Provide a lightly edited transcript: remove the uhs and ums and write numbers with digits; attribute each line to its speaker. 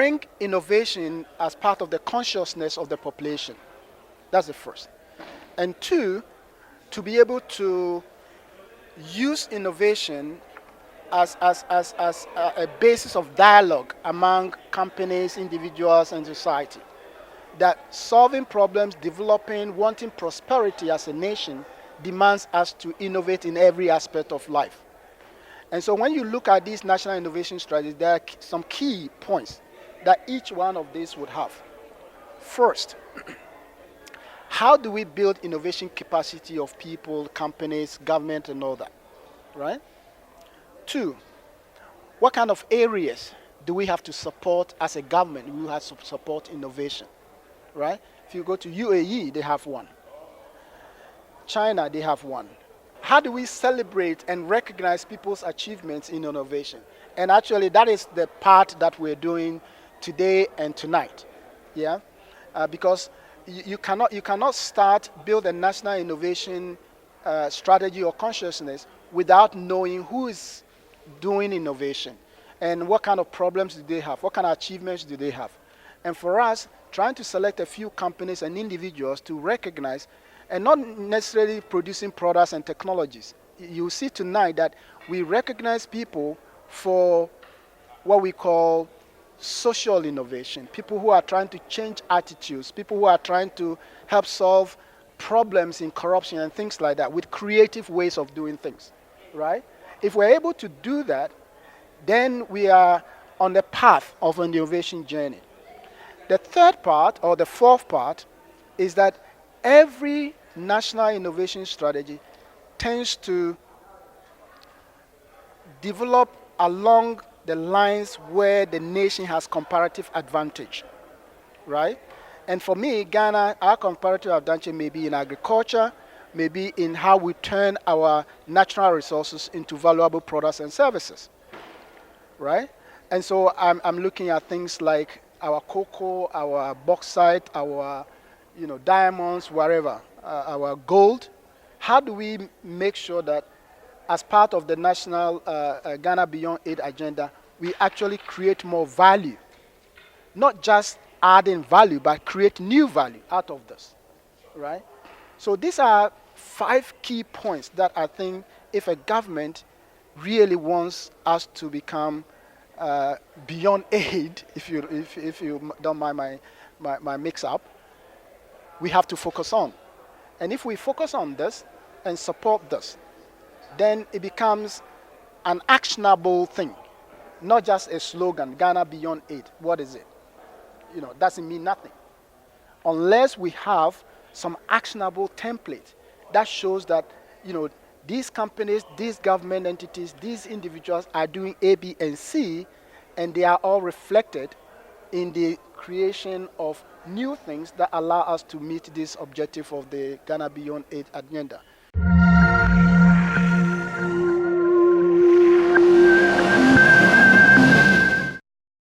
Speaker 1: bring innovation as part of the consciousness of the population. That's the first. And two, to be able to use innovation as a basis of dialogue among companies, individuals, and society. That solving problems, developing, wanting prosperity as a nation demands us to innovate in every aspect of life. And so when you look at these national innovation strategies, there are some key points that each one of these would have. First, how do we build innovation capacity of people, companies, government, and all that, right? Two, what kind of areas do we have to support as a government? We have to support innovation, right? If you go to UAE, they have one. China, they have one. How do we celebrate and recognize people's achievements in innovation? And actually, that is the part that we're doing today and tonight, yeah? Because you cannot build a national innovation strategy or consciousness without knowing who is doing innovation and what kind of problems do they have, what kind of achievements do they have. And for us, trying to select a few companies and individuals to recognize, and not necessarily producing products and technologies. You see tonight that we recognize people for what we call social innovation, people who are trying to change attitudes, people who are trying to help solve problems in corruption and things like that with creative ways of doing things, right? If we're able to do that, then we are on the path of an innovation journey. The third part, or the fourth part, is that every national innovation strategy tends to develop along the lines where the nation has comparative advantage, right? And for me, Ghana, our comparative advantage may be in agriculture, maybe in how we turn our natural resources into valuable products and services, right? And so I'm looking at things like our cocoa, our bauxite, our diamonds, wherever, our gold. How do we make sure that as part of the national Ghana Beyond Aid agenda, we actually create more value? Not just adding value, but create new value out of this, right? So these are 5 key points that I think if a government really wants us to become beyond aid, if you don't mind my mix-up, we have to focus on. And if we focus on this and support this, then it becomes an actionable thing, not just a slogan, Ghana Beyond Aid. What is it? Doesn't mean nothing. Unless we have some actionable template that shows that, these companies, these government entities, these individuals are doing A, B, and C, and they are all reflected in the creation of new things that allow us to meet this objective of the Ghana Beyond Aid agenda.